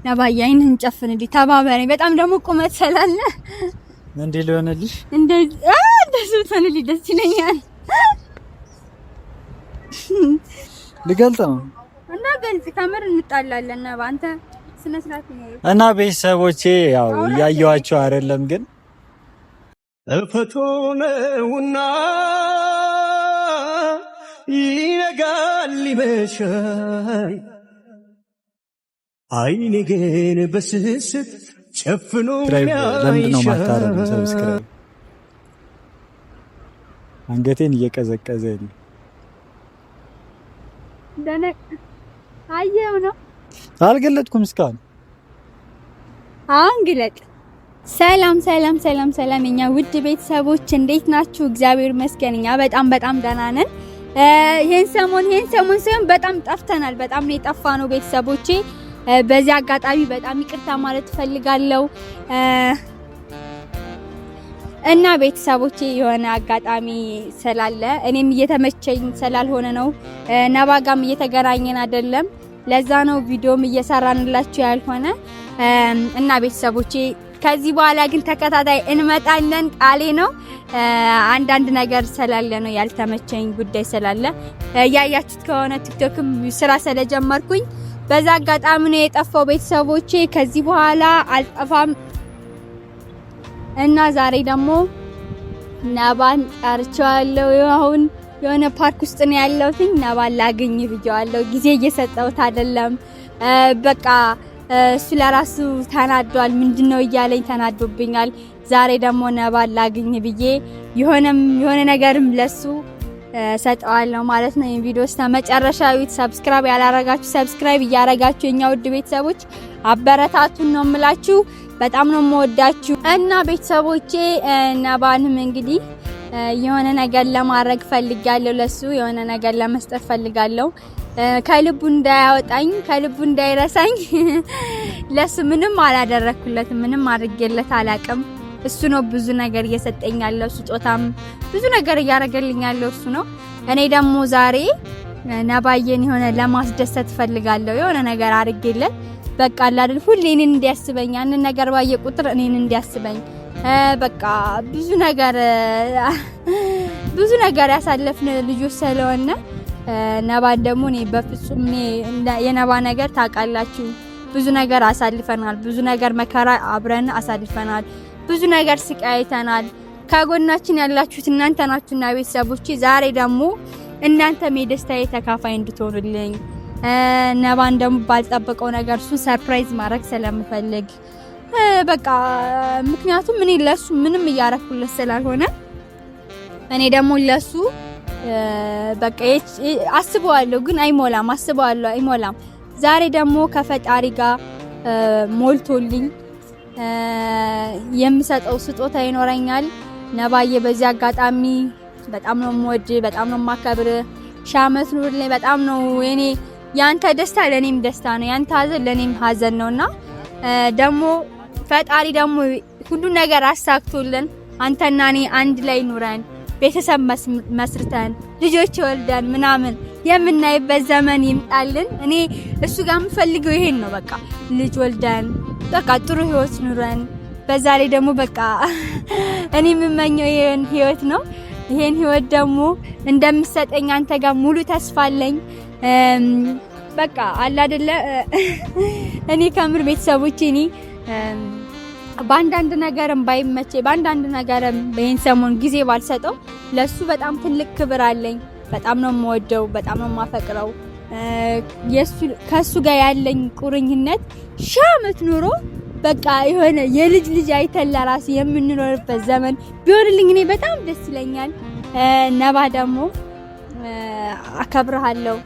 ነባዬ አይንህን ጨፍንልኝ ተባበረኝ። በጣም ደግሞ ቁመት ስላለ እንዴ ሊሆንልሽ እንደዚህ ትሆንልኝ ደስ ይለኛል። ልገልጠው እና ገልጽ ከምር እንጣላለን ነባ አንተ ስነ ስርዓት ነው እና ቤተሰቦቼ ያው እያየኋቸው አይደለም ግን እፈቶነውና ይነጋል ይመሻል አይኔ ግን በስስት ጨፍኖ ለምንድነው ማታረጉ? ሰብስክራይብ አንገቴን እየቀዘቀዘኝ ደነቅ አየው ነው አልገለጥኩም እስካሁን አንግለጥ። ሰላም ሰላም ሰላም ሰላም የኛ ውድ ቤተሰቦች እንዴት ናችሁ? እግዚአብሔር ይመስገን እኛ በጣም ደህና ነን። ይሄን ሰሞን ሳይሆን በጣም ጠፍተናል። በጣም ነው የጠፋነው ቤተሰቦቼ። በዚህ አጋጣሚ በጣም ይቅርታ ማለት ፈልጋለሁ እና ቤተሰቦቼ የሆነ አጋጣሚ ስላለ እኔም እየተመቸኝ ስላልሆነ ነው ነባጋም እየተገናኘን አይደለም። ለዛ ነው ቪዲዮም እየሰራንላችሁ ያልሆነ እና ቤተሰቦቼ ከዚህ በኋላ ግን ተከታታይ እንመጣለን ቃሌ ነው። አንዳንድ ነገር ስላለ ነው ያልተመቸኝ ጉዳይ ስላለ ያያችሁት ከሆነ ቲክቶክም ስራ ስለጀመርኩኝ በዛ አጋጣሚ ነው የጠፋው ቤተሰቦቼ። ከዚህ በኋላ አልጠፋም እና ዛሬ ደግሞ ነባን ጠርቻለሁ። አሁን የሆነ ፓርክ ውስጥ ነው ያለሁት። ነባን ላገኝ ብዬዋለሁ። ጊዜ እየሰጠሁት አይደለም። በቃ እሱ ለራሱ ተናዷል። ምንድነው እያለኝ ተናዶብኛል። ዛሬ ደግሞ ነባን ላገኝ ብዬ የሆነ ነገርም ለሱ ሰጠዋለሁ ማለት ነው። ይሄን ቪዲዮ እስከመጨረሻው ሰብስክራይብ ያላረጋችሁ ሰብስክራይብ እያረጋችሁ የኛ ውድ ቤተሰቦች አበረታቱን ነው የምላችሁ። በጣም ነው የምወዳችሁ እና ቤተሰቦቼ ነባንም እንግዲህ የሆነ ነገር ለማድረግ ፈልጋለሁ። ለሱ የሆነ ነገር ለመስጠት ፈልጋለሁ። ከልቡ እንዳያወጣኝ ከልቡ እንዳይረሳኝ ለሱ ምንም አላደረኩለትም። ምንም አድርጌለት አላቅም። እሱ ነው ብዙ ነገር እየሰጠኝ ያለው። ስጦታም ብዙ ነገር እያደረገልኝ ያለው እሱ ነው። እኔ ደግሞ ዛሬ ነባዬን የሆነ ለማስደሰት ፈልጋለሁ። የሆነ ነገር አድርጌለት በቃ አይደል ሁሌ እኔን እንዲያስበኝ ያንን ነገር ባየ ቁጥር እኔን እንዲያስበኝ በቃ ብዙ ነገር ያሳለፍን ልጆች ስለሆነ ነባን ደግሞ እኔ በፍጹም የነባ ነገር ታውቃላችሁ። ብዙ ነገር አሳልፈናል። ብዙ ነገር መከራ አብረን አሳልፈናል። ብዙ ነገር ስቃይተናል። ከጎናችን ያላችሁት እናንተ ናችሁና ቤተሰቦቼ ዛሬ ደግሞ እናንተም የደስታዬ ተካፋይ እንድትሆኑልኝ ነባን ደግሞ ባልጠበቀው ነገር እሱ ሰርፕራይዝ ማድረግ ስለምፈልግ በቃ ምክንያቱም እኔ ለሱ ምንም እያረኩለት ስላልሆነ እኔ ደግሞ ለሱ በቃ አስበዋለሁ ግን አይሞላም። ዛሬ ደግሞ ከፈጣሪ ጋር ሞልቶልኝ የምሰጠው ስጦታ ይኖረኛል። ነባዬ በዚህ አጋጣሚ በጣም ነው የምወድ፣ በጣም ነው የማከብር። ሻመት ኑርልኝ። በጣም ነው እኔ ያንተ ደስታ ለኔም ደስታ ነው፣ ያንተ ሀዘን ለኔም ሀዘን ነውና ደግሞ ፈጣሪ ደግሞ ሁሉ ነገር አሳክቶልን አንተና እኔ አንድ ላይ ኑረን ቤተሰብ መስርተን ልጆች ወልደን ምናምን የምናይበት ዘመን ይምጣልን። እኔ እሱ ጋር የምፈልገው ይሄን ነው። በቃ ልጅ ወልደን በቃ ጥሩ ህይወት ኑረን በዛ ላይ ደግሞ በቃ እኔ የምመኘው ይሄን ህይወት ነው። ይሄን ህይወት ደግሞ እንደምሰጠኝ አንተ ጋር ሙሉ ተስፋ አለኝ። በቃ አለ አይደለ እኔ ከምር ቤተሰቦቼ እኔ በአንዳንድ ነገርም ባይመቼ በአንዳንድ ነገርም በእን ሰሞን ጊዜ ባልሰጠው ለሱ በጣም ትልቅ ክብር አለኝ። በጣም ነው የምወደው፣ በጣም ነው የማፈቅረው። ከሱ ጋር ያለኝ ቁርኝነት ሻመት ኑሮ በቃ የሆነ የልጅ አይተን ለራስ የምንኖርበት ዘመን ቢሆንልኝ እኔ በጣም ደስ ይለኛል። ነባ ደግሞ አከብርሃለሁ፣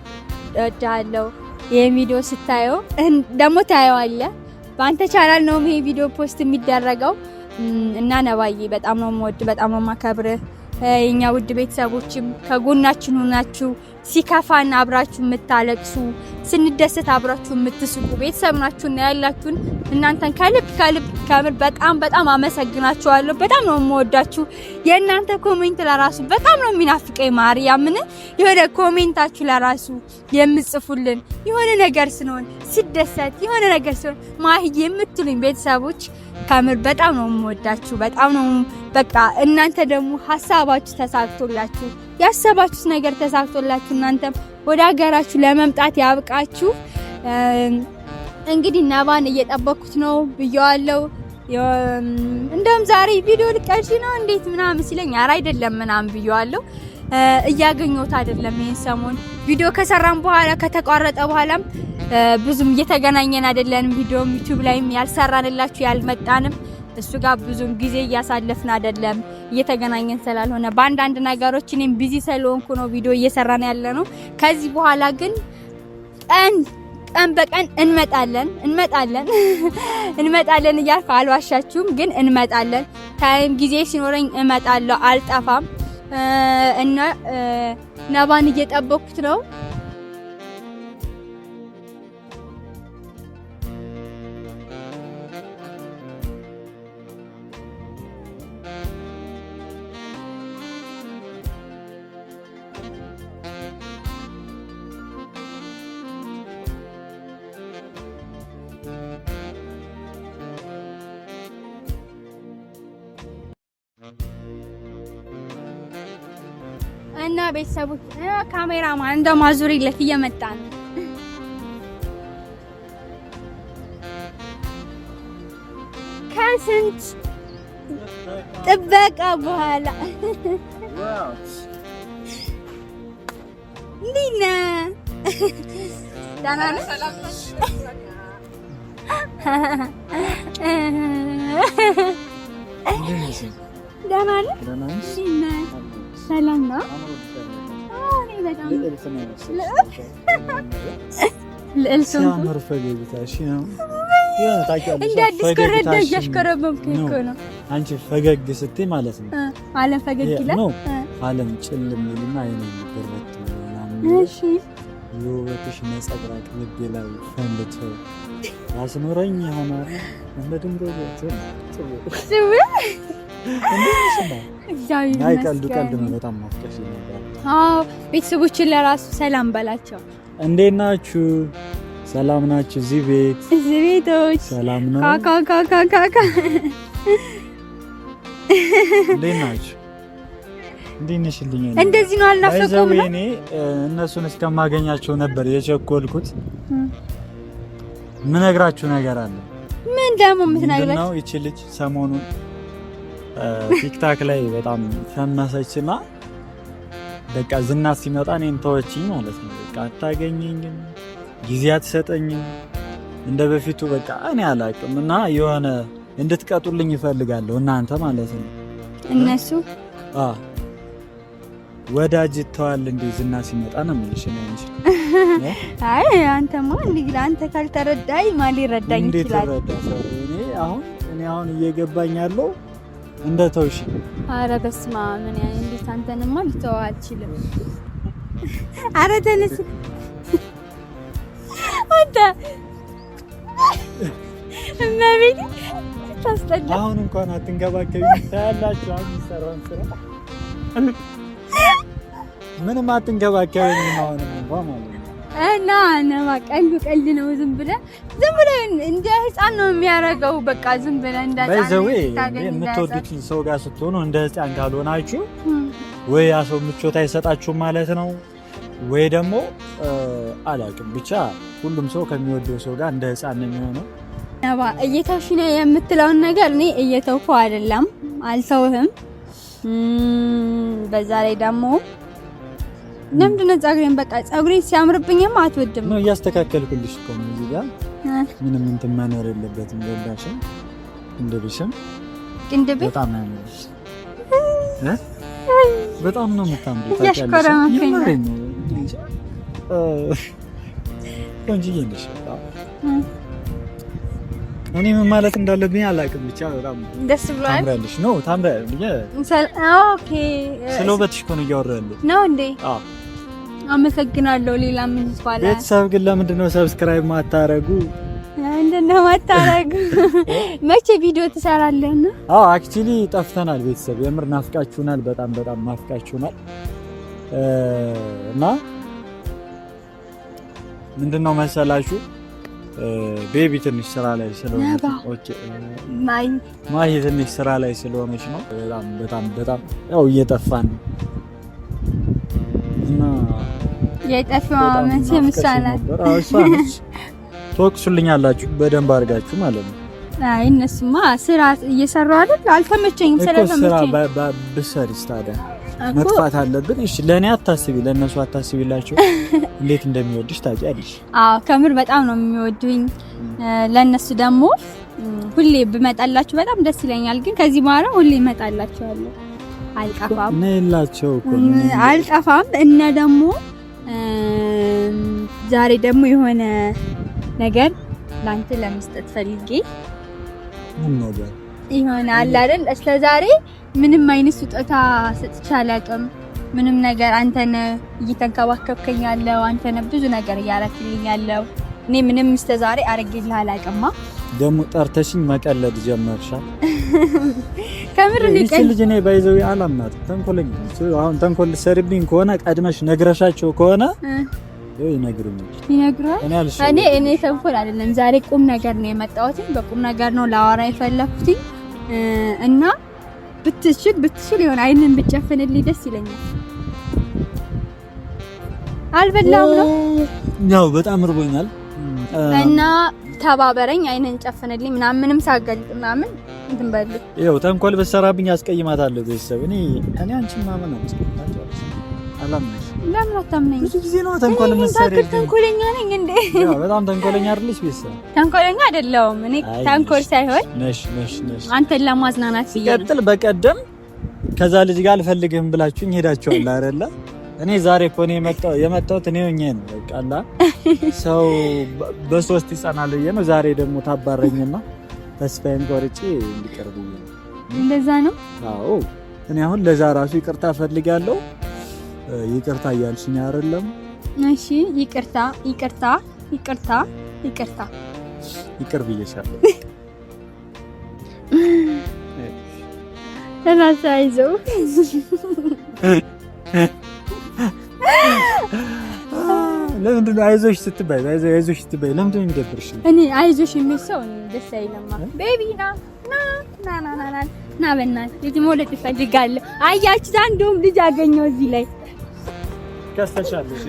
እወድሃለሁ። ይሄን ቪዲዮ ስታየው ደግሞ ታየዋለህ። በአንተ ቻናል ነው ይሄ ቪዲዮ ፖስት የሚደረገው እና ነባዬ በጣም ነው የምወድ፣ በጣም ነው የማከብር። የኛ ውድ ቤተሰቦችም ከጎናችን ሆናችሁ ሲከፋና አብራችሁ የምታለቅሱ ስንደሰት አብራችሁ የምትስቁ ቤተሰብ ናችሁና ያላችሁን እናንተን ከልብ ከምር በጣም አመሰግናችኋለሁ። በጣም ነው የምወዳችሁ። የእናንተ ኮሜንት ለራሱ በጣም ነው የሚናፍቀኝ። ማርያምን የሆነ ኮሜንታችሁ ለራሱ የምጽፉልን የሆነ ነገር ስንሆን ስደሰት የሆነ ነገር ሲሆን ማህዬ የምትሉኝ ቤተሰቦች ከምር በጣም ነው የምወዳችሁ። በጣም ነው በቃ እናንተ ደግሞ ሐሳባችሁ ተሳክቶላችሁ ያሰባችሁት ነገር ተሳክቶላችሁ እናንተም ወደ ሀገራችሁ ለመምጣት ያብቃችሁ። እንግዲህ ነባን እየጠበኩት ነው ብየዋለሁ። እንደውም ዛሬ ቪዲዮ ልቀርጪ ነው እንዴት ምናምን ሲለኝ ኧረ አይደለም ምናምን ብየዋለሁ። እያገኘሁት አይደለም ይሄን ሰሞን ቪዲዮ ከሰራን በኋላ ከተቋረጠ በኋላም ብዙም እየተገናኘን አይደለም። ቪዲዮም ዩቲዩብ ላይም ያልሰራንላችሁ ያልመጣንም እሱ ጋር ብዙም ጊዜ እያሳለፍን አይደለም እየተገናኘን ስላልሆነ በአንዳንድ ነገሮች እኔም ቢዚ ስለሆንኩ ነው ቪዲዮ እየሰራን ያለ ነው። ከዚህ በኋላ ግን ቀን በቀን እንመጣለን እያልኩ አልዋሻችሁም፣ ግን እንመጣለን። ታይም ጊዜ ሲኖረኝ እመጣለሁ፣ አልጠፋም። እና ነባን እየጠበኩት ነው። እና ቤተሰቦች ካሜራማን እንደማዙሪለት እየመጣ ነው። ከስንት ጥበቃ በኋላ ሊና ደህና ነህ? ደህና ነህ? ሰላም ነው። ሲያምር ፈገግታሽ ነው። እንደ አዲስ ኮረዳ እያሽከረመምኩኝ እኮ ነው። አንቺ ፈገግ ስትይ ማለት ነው ዓለም ፈገግ ይላል። ዓለም ጭልም ይልና አይኔ ይበረት ምናምን። እሺ የውበትሽ ነጸብራቅ ልቤ ላይ ፈንድቶ ያስኖረኝ ይሆናል እንደ ድንጋይ ጽው ቀልድ ነው። በጣም ማፍቀሽ ነበር። አዎ ቤተሰቦችን ለራሱ ሰላም በላቸው። እንዴት ናችሁ? ሰላም ናችሁ? እዚህ ቤቶች ሰላም ነው። ካካ እንዴት ናችሁ? እንዴት ነሽልኝ? እንደዚህ ነው አልናፈቁም ነው። እኔ እነሱን እስከማገኛቸው ነበር የቸኮልኩት። ምን ነግራችሁ ነገር አለ። ምን ደግሞ የምትነግረኝ ነው? ይቺ ልጅ ሰሞኑን ቲክታክ ላይ በጣም ፈመሰችና በቃ ዝና ሲመጣ እኔን ተወችኝ ማለት ነው። በቃ አታገኘኝም፣ ጊዜ አትሰጠኝም እንደ በፊቱ በቃ እኔ አላውቅም። እና የሆነ እንድትቀጡልኝ ይፈልጋለሁ እናንተ ማለት ነው። እነሱ ወዳጅ ተዋል እንደ ዝና ሲመጣ ነው የምልሽ ነው እንጂ አይ አንተማ እንግዲህ አንተ ካልተረዳኝ ማን ሊረዳኝ ይችላል? እኔ አሁን እየገባኝ ያለው እንደ ተውሽ። አረ በስመ አብ ምን ያኔ እንዴት አንተንማ ልተው አልችልም። አረ ተነስ አንተ እመቤቴ ታስጠላ። አሁን እንኳን አትንገባከቢ ታያላችሁ። አሁን ሰራን ስራ ምንም አትንገባከቢ አሁን እንኳን ማለት ነው። እና ነባ ቀልድ ነው። ዝም ብለህ እንደ ህፃን ነው የሚያደርገው። በቃ ዝም ብለህ እንደ ህፃን የምትወዱት ሰው ጋር ስትሆኑ እንደ ህፃን ካልሆናችሁ ወይ ያ ሰው ምቾት አይሰጣችሁም ማለት ነው፣ ወይ ደግሞ አላውቅም። ብቻ ሁሉም ሰው ከሚወደው ሰው ጋር እንደ ህፃን ነው የሚሆነው። ነባ እየተውሽ ነው የምትለውን ነገር እኔ እየተውኩ አይደለም፣ አልተውህም። በዛ ላይ ደግሞ ለምንድነው ፀጉሬን በቃ ፀጉሬ ሲያምርብኝም አትወድም ነው እያስተካከልኩልሽ እኮ ነው። እዚህ ጋር ምንም እንትን መኖር የለበትም። ገባሽም? ቅንድብሽም በጣም ነው ያምርሽ። በጣም ነው የምታምሪው። ያሽኮረመከኝ ቆንጆዬ ነሽ። እኔ ምን ማለት እንዳለብኝ አላውቅም። ብቻ በጣም ደስ ብሏል። ታምራለሽ ነው ታምራለሽ። ኦኬ ስለውበትሽ እኮ ነው እያወራለሁ ነው እንዴ? አዎ አመሰግናለሁ። ሌላ ምን ይባላል? ቤተሰብ ግን ለምንድን ነው ሰብስክራይብ ማታረጉ? ምንድነው ማታረጉ? መቼ ቪዲዮ ትሰራለህ? አዎ አክቹሊ ጠፍተናል ቤተሰብ፣ የምር ናፍቃችሁናል። በጣም በጣም ናፍቃችሁናል እና ምንድነው መሰላችሁ ቤቢ ትንሽ ስራ ላይ ስለሆነች ኦኬ ማይ ትንሽ ስራ ላይ ስለሆነች ነው። በጣም በጣም በጣም ያው እየጠፋን እና የጠፋው መቼ ምሳናት ተወቅሱልኛላችሁ በደንብ አድርጋችሁ ማለት ነው። አይ እነሱማ ስራ እየሰሩ አይደል? አልተመቸኝም ስለተመቸኝ ስራ ብሰሪስ ታዲያ መጥፋት አለብን። እሺ ለኔ አታስቢ፣ ለነሱ አታስቢላችሁ። እንዴት እንደሚወድሽ ታውቂያለሽ። አዎ ከምር በጣም ነው የሚወዱኝ። ለነሱ ደግሞ ሁሌ ብመጣላችሁ በጣም ደስ ይለኛል። ግን ከዚህ በኋላ ሁሌ እመጣላችኋለሁ፣ አልጠፋም። ነይላቸው እኮ አልጠፋም። እና ደግሞ ዛሬ ደግሞ የሆነ ነገር ላንተ ለመስጠት ፈልጌ ምን ነገር ይሆን አለ አይደል? እስከዛሬ ምንም አይነት ስጦታ ሰጥቼ አላውቅም። ምንም ነገር አንተነ እየተንከባከብከኝ ያለው አንተነ ብዙ ነገር እያረክልኝ ያለው እኔ ምንም እስከዛሬ አርግልህ አላውቅማ። ደግሞ ጠርተሽኝ መቀለድ ጀመርሻ። ከምር ልጅ እኔ ባይዘው አላምናት ተንኮለኝ። አሁን ተንኮል ሰርብኝ ከሆነ ቀድመሽ ነግረሻቸው ከሆነ ይነግሩኛል። እኔ ተንኮል አይደለም ዛሬ ቁም ነገር ነው የመጣሁት። በቁም ነገር ነው ላወራ የፈለኩት እና ብትችል ይሆን አይንን ብጨፍንልኝ ደስ ይለኛል። አልበላም ነው ያው በጣም እርቦኛል እና ተባበረኝ። አይንን ጨፍንልኝ ምንም ሳገልጥ ምናምን እንትን በል። ይኸው ተንኮል በሰራብኝ አስቀይማታለሁ። ቤተሰብ እኔ አንቺን ማመን ነው አላምነሽ። ለምን አታምነኝ? ብዙ ጊዜ ነው ተንኮል መሰረኝ። ተንኮለኛ ነኝ እንዴ? ያው በጣም ተንኮለኛ አይደለሽ? ቤተሰብ ተንኮለኛ አይደለሁም እኔ። ተንኮል ሳይሆን ነሽ አንተን ለማዝናናት ሲቀጥል በቀደም ከዛ ልጅ ጋር አልፈልግህም ብላችሁኝ ሄዳችኋል አይደለ? እኔ ዛሬ እኮ ነው የመጣሁት እኔ ሆኜ ነው። በቃላ ሰው በሶስት ይጸናል ብዬ ነው። ዛሬ ደግሞ ታባረኝና ተስፋዬን ቆርጬ እንዲቀርብ ነው። እንደዛ ነው? አዎ እኔ አሁን ለዛ ራሱ ይቅርታ ፈልጋለሁ። ይቅርታ እያልሽኝ አይደለም? እሺ ይቅርታ ይቅር ብዬሻለሁ። ተናሳይዘው ለምንድን ነው አይዞሽ ስትባይ ለምንድን ነው የሚደብርሽ? እኔ አይዞሽ የሚል ሰው ደስ አይለማ። ቤቢ ና በእናትህ ልጅ መውለድ እፈልጋለሁ። አያችሁ እንደውም ልጅ አገኘው እዚህ ላይ ከስተሻለሽ።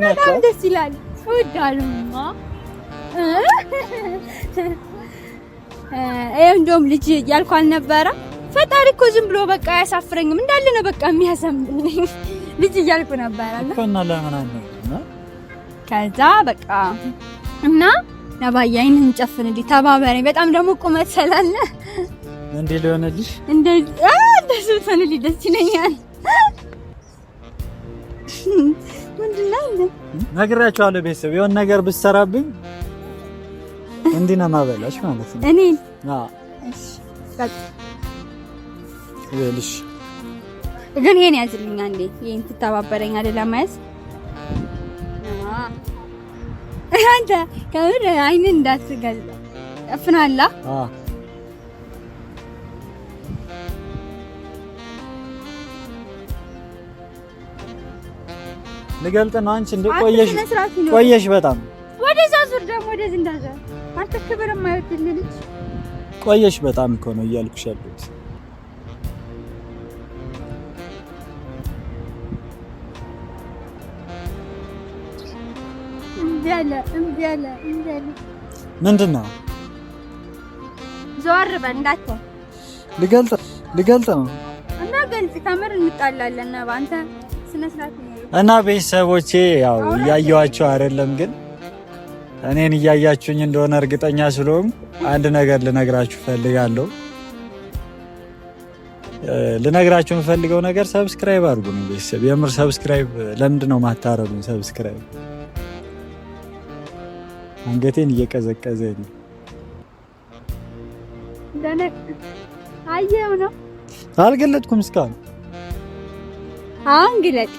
በጣም ደስ ይላል። እወዳለሁማ። እንደውም ልጅ እያልኩ አልነበረ? ፈጣሪ እኮ ዝም ብሎ በቃ አያሳፍረኝም እንዳለ ነው በቃ የሚያሳምነኝ። ልጅ እያልኩ ነበረ እና ለምን ነው ከዛ በቃ እና ነባያይን እንጨፍንልኝ ተባበረኝ። በጣም ደግሞ ቁመት ስላለ እንዴ ሊሆንልሽ ደስ ብትሆንልኝ ደስ ይለኛል። ምንድን ነው ነግራችኋለሁ። ቤተሰብ የሆነ ነገር ብትሰራብኝ እንዲህ ነው የማበላሽ ማለት ነው። እኔ እሺ በቃ ይልሽ ግን ይሄን ያዝልኝ አንዴ። ይሄን ትተባበረኝ አይደል ለማያዝ አንተ ከምር አይንን እንዳትገልጥ ጠፍናላ። ልገልጥ ነው። አንቺ እንደ ቆየሽ በጣም ወደዛ ዙር ደግሞ ወደዚህ እንዳዛ አንተ ክብር የማይወድልህ ልጅ ቆየሽ በጣም እኮ ነው እያልኩሽ ያለሁት። እምቢ አለ ምንድን ነው? ዞር በል እንዳትሆን። ልገልጥ ነው እና ገልጽ ከምር እንጣላለን እና በአንተ ስነ ስርዓት ነው። እና ቤተሰቦቼ ያው እያየኋቸው አይደለም፣ ግን እኔን እያያችሁኝ እንደሆነ እርግጠኛ ስለሆንኩ አንድ ነገር ልነግራችሁ ፈልጋለሁ። ልነግራችሁ የምፈልገው ነገር ሰብስክራይብ አድርጉ ነው ቤተሰብ። የምር ሰብስክራይብ ለምንድን ነው ማታረጉኝ? ሰብስክራይብ አንገቴን እየቀዘቀዘ ነው። አየው ነው አልገለጥኩም እስካሁን። አሁን ግለጥ።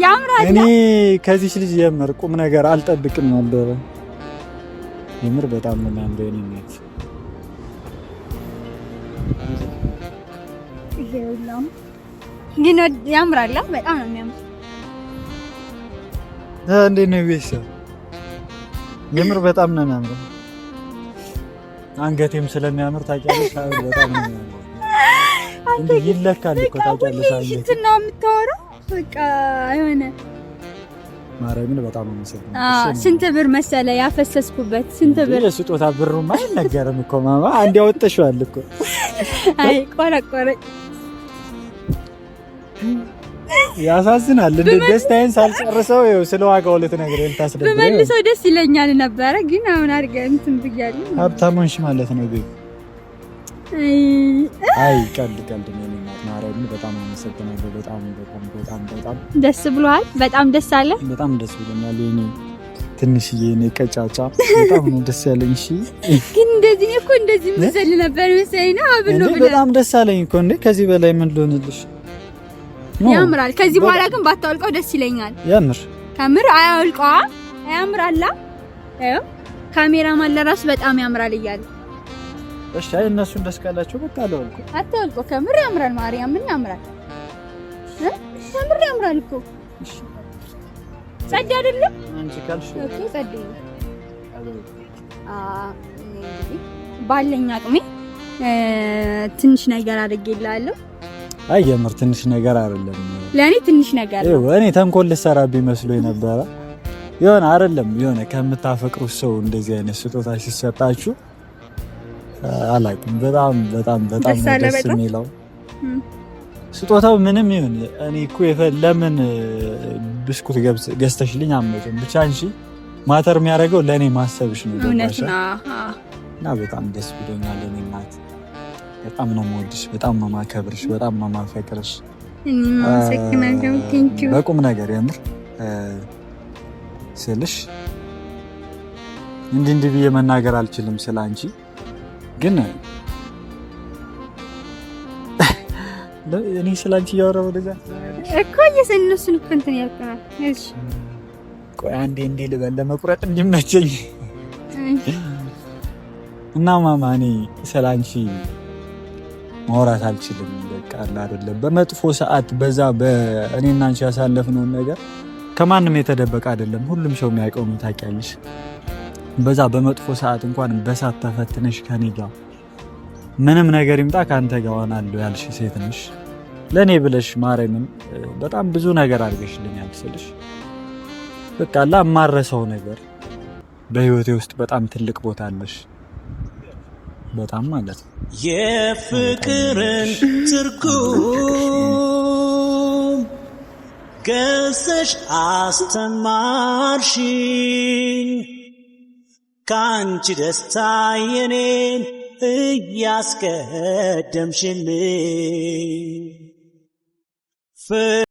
ያምራል። እኔ ከዚህ ልጅ የምር ቁም ነገር አልጠብቅም ነበር። የምር በጣም ነው የሚያምረው። እኔ ማለት ይሄውላም ግን ያምራል። በጣም ነው የሚያምረው። እንዴት ነው ቤተሰብ? የምር በጣም ነው የሚያምረው። አንገቴም ስለሚያምር ታውቂያለሽ። አሁን በጣም ነው የሚያምረው። እንዴ ይለካል እኮ ታውቂያለሽ። አንገቴ ነው የምታወራው። በቃ የሆነ ማርያምን በጣም ነው የምሰግነው። ስንት ብር መሰለ ያፈሰስኩበት? ስንት ብር? የስጦታ ብሩማ አይነገርም እኮ ማማ። አንዴ አወጣሽዋል እኮ። አይ ቆረቆረኝ። ያሳዝናል። እንደ ደስታዬን ሳልጨርሰው ይኸው ስለ ዋጋው ልትነግረኝ ታስደብረኝ። በመልሶ ደስ ይለኛል ነበረ ግን አሁን አድርገህ እንትን ብያለሁ። ሀብታሞንሽ ማለት ነው ቤት። አይ ቀልድ ነው ማለት ማርያምን በጣም አመሰግናለሁ። በጣም ደስ ብሎሃል? በጣም ደስ አለ። በጣም ደስ ብሎኛል። የኔ ትንሽዬ የኔ ቀጫጫ በጣም ነው ደስ ያለኝ። እሺ ግን እንደዚህ እኮ እንደዚህ መሰል ነበር መሰለኝ ነው አብሎ በጣም ደስ አለኝ እኮ። እንዴ ከዚህ በላይ ምን ልሆንልሽ? ያምራል። ከዚህ በኋላ ግን ባታወልቀው ደስ ይለኛል። ያምር ከምር አያወልቀዋ ያምራላ። አይው ካሜራማን ለራሱ በጣም ያምራል እያለ እሺ። አይ እነሱን ደስ ካላቸው በቃ አለወልቆ አታወልቆ። ከምር ያምራል። ማርያም ምን ያምራል? ከምር ያምራል እኮ። እሺ ጸድ አይደለም አንቺ ካልሽ እኮ ጸድ። ባለኝ አቅሜ ትንሽ ነገር አድርጌላለሁ። አይ የምር ትንሽ ነገር አይደለም ለኔ ትንሽ ነገር ነው። እኔ ተንኮል ልሰራብኝ መስሎኝ ነበረ። የሆነ አይደለም የሆነ ከምታፈቅሩት ሰው እንደዚህ አይነት ስጦታ ሲሰጣችሁ አላውቅም በጣም ደስ የሚለው ስጦታው ምንም ይሁን። እኔ እኮ ለምን ብስኩት ገዝተሽልኝ አመጣም ብቻ እንጂ ማተር የሚያደርገው ለኔ ማሰብሽ ነው። እውነት ነው እና በጣም ደስ ብሎኛል። እኔ እናት በጣም ነው የምወድሽ፣ በጣም ነው የማከብርሽ፣ በጣም ነው የማፈቅርሽ። በቁም ነገር የምር ስልሽ እንዲህ ብዬ መናገር አልችልም ስላንቺ ግን እኔ ስላንቺ እያወራሁ ወደዛ እኮ እየሰነሱን እኮ እንትን ያልኩናል። እሺ ቆይ አንዴ እንዴ ልበል ለመቁረጥ እንዲመቸኝ እና ማማ እኔ ስላንቺ ማውራት አልችልም። በቃ አይደለም በመጥፎ ሰዓት በዛ በእኔና አንቺ ያሳለፍነው ነገር ከማንም የተደበቀ አይደለም። ሁሉም ሰው የሚያውቀው ነው ታውቂያለሽ። በዛ በመጥፎ ሰዓት እንኳን በሳት ተፈትነሽ ከኔ ጋር ምንም ነገር ይምጣ ካንተ ጋር ሆናለሁ ያልሽ ሴት ነሽ። ለኔ ብለሽ ማርያምን በጣም ብዙ ነገር አድርገሽልኛል ስልሽ በቃ ለማረሰው ነገር በህይወቴ ውስጥ በጣም ትልቅ ቦታ አለሽ። በጣም ማለት ነው የፍቅርን ትርጉም ገዝተሽ አስተማርሽኝ ካንቺ ደስታ የኔን እያስቀደምሽልኝ